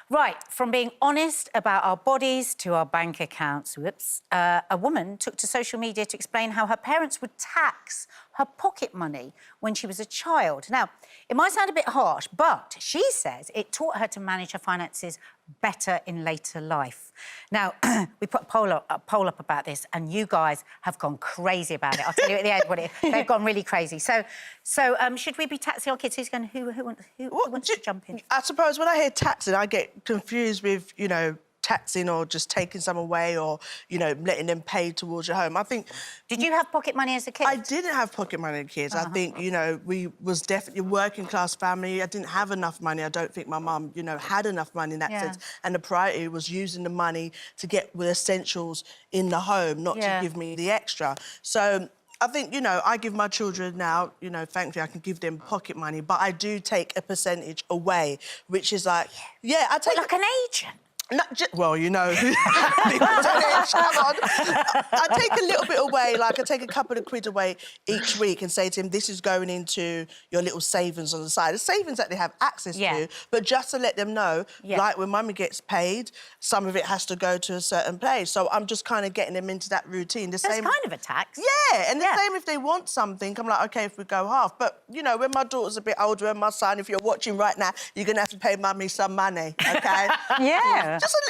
Right, from being honest about our bodies to our bank accounts, a woman took to social media to explain how her parents would tax her pocket money when she was a child. Now, it might sound a bit harsh, but she says it taught her to manage her finances better in later life. Now, we put a poll up about this, and you guys have gone crazy about it. I'll tell you at the end what they've gone really crazy. So, should we be taxing our kids? Who's going? Who wants to jump in? I suppose when I hear taxing, I get confused with, you know, taxing or just taking some away or, you know, letting them pay towards your home. I think... Did you have pocket money as a kid? I didn't have pocket money as a kid. I think, you know, we was definitely a working-class family. I didn't have enough money. I don't think my mum, you know, had enough money in that sense. And the priority was using the money to get the essentials in the home, not to give me the extra. So... I think, you know, I give my children now, you know, thankfully I can give them pocket money, but I do take a percentage away, which is like, I take... Like an agent? Well, you know, come on. I take a little bit away, like I take a couple of quid away each week and say to him, this is going into your little savings on the side. The savings that they have access to, but just to let them know, like when mummy gets paid, some of it has to go to a certain place. So I'm just kind of getting them into that routine. That's kind of a tax. Yeah, and the same if they want something, I'm like, OK, if we go half. But, you know, when my daughter's a bit older and my son, if you're watching right now, you're going to have to pay mummy some money, OK?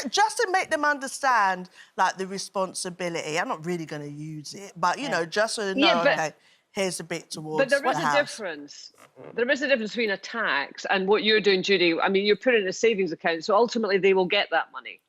Just to make them understand, like, the responsibility. I'm not really going to use it, but, you know, just so they know, OK, here's a bit towards But there is a difference. There is a difference between a tax and what you're doing, Judy. I mean, you're putting it in a savings account, so ultimately they will get that money,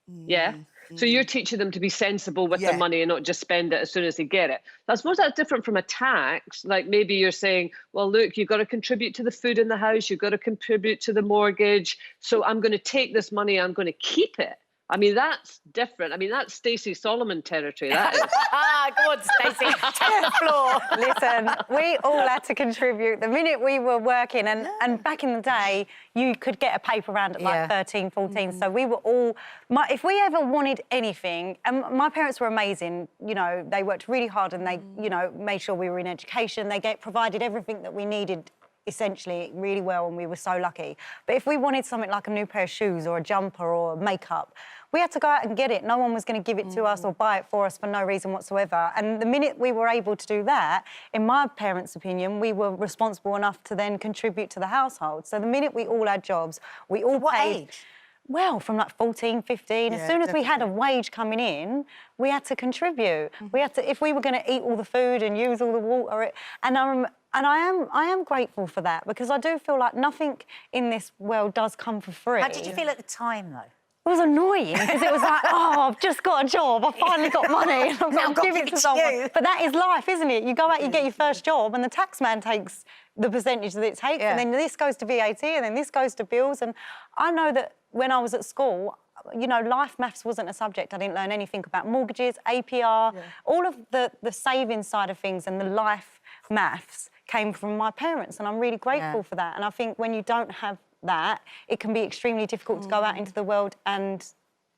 So you're teaching them to be sensible with their money and not just spend it as soon as they get it. I suppose that's different from a tax. Like maybe you're saying, well, look, you've got to contribute to the food in the house, you've got to contribute to the mortgage, so I'm going to take this money, I'm going to keep it. I mean, that's different. I mean, that's Stacey Solomon territory, that is. Go on, Stacey, take the floor. Listen, we all had to contribute. The minute we were working, and back in the day, you could get a paper round at like 13, 14, so we were all... if we ever wanted anything, and my parents were amazing, you know, they worked really hard and they, you know, made sure we were in education. They provided everything that we needed essentially really well, and we were so lucky. But if we wanted something like a new pair of shoes or a jumper or makeup, we had to go out and get it. No one was going to give it to us or buy it for us for no reason whatsoever. And the minute we were able to do that, in my parents' opinion, we were responsible enough to then contribute to the household. So the minute we all had jobs, we all paid... age? Well, from like 14, 15. As soon as we had a wage coming in, we had to contribute. We had to, if we were going to eat all the food and use all the water, and I am grateful for that, because I do feel like nothing in this world does come for free. How did you feel at the time, though? It was annoying, because it was like, oh, I've just got a job, I finally got money, and I've got to give it to someone. But that is life, isn't it? You go out, you get your first job, and the tax man takes the percentage that it takes, and then this goes to VAT, and then this goes to bills. And I know that when I was at school, you know, life maths wasn't a subject. I didn't learn anything about mortgages, APR, all of the saving side of things, and the life maths came from my parents, and I'm really grateful for that. And I think when you don't have that, it can be extremely difficult to go out into the world and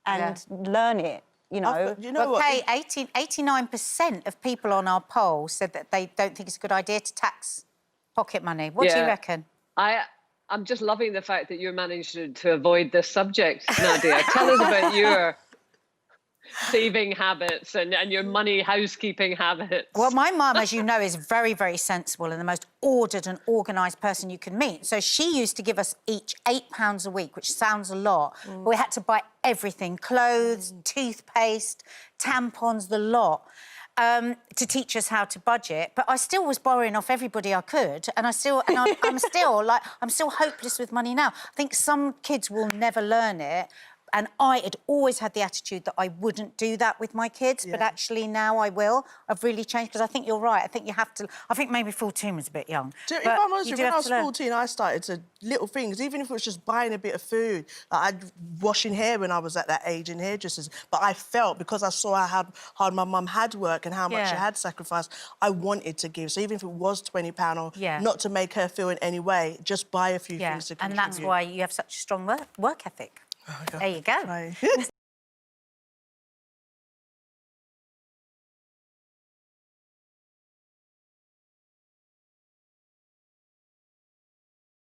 learn it, you know. You know what? Kaye, 89% of people on our poll said that they don't think it's a good idea to tax pocket money. What do you reckon? I'm just loving the fact that you're managing to avoid this subject, Nadia. Tell us about your saving habits and your money housekeeping habits. Well, my mum, as you know, is very, very sensible and the most ordered and organised person you can meet. So she used to give us each £8 a week, which sounds a lot. But we had to buy everything, clothes, toothpaste, tampons, the lot. To teach us how to budget, but I still was borrowing off everybody I could, and I'm still hopeless with money now. I think some kids will never learn it, and I had always had the attitude that I wouldn't do that with my kids, but actually now I will. I've really changed, because I think you're right. I think you have to... I think maybe 14 was a bit young. If I'm honest, when I was 14, I started to little things, even if it was just buying a bit of food. Like I'd washing hair when I was at that age in hairdressers, but I felt, because I saw how hard my mum had worked and how much she had sacrificed, I wanted to give. So even if it was £20 or not to make her feel in any way, just buy a few things to contribute. And that's why you have such a strong work ethic. Oh, there you go.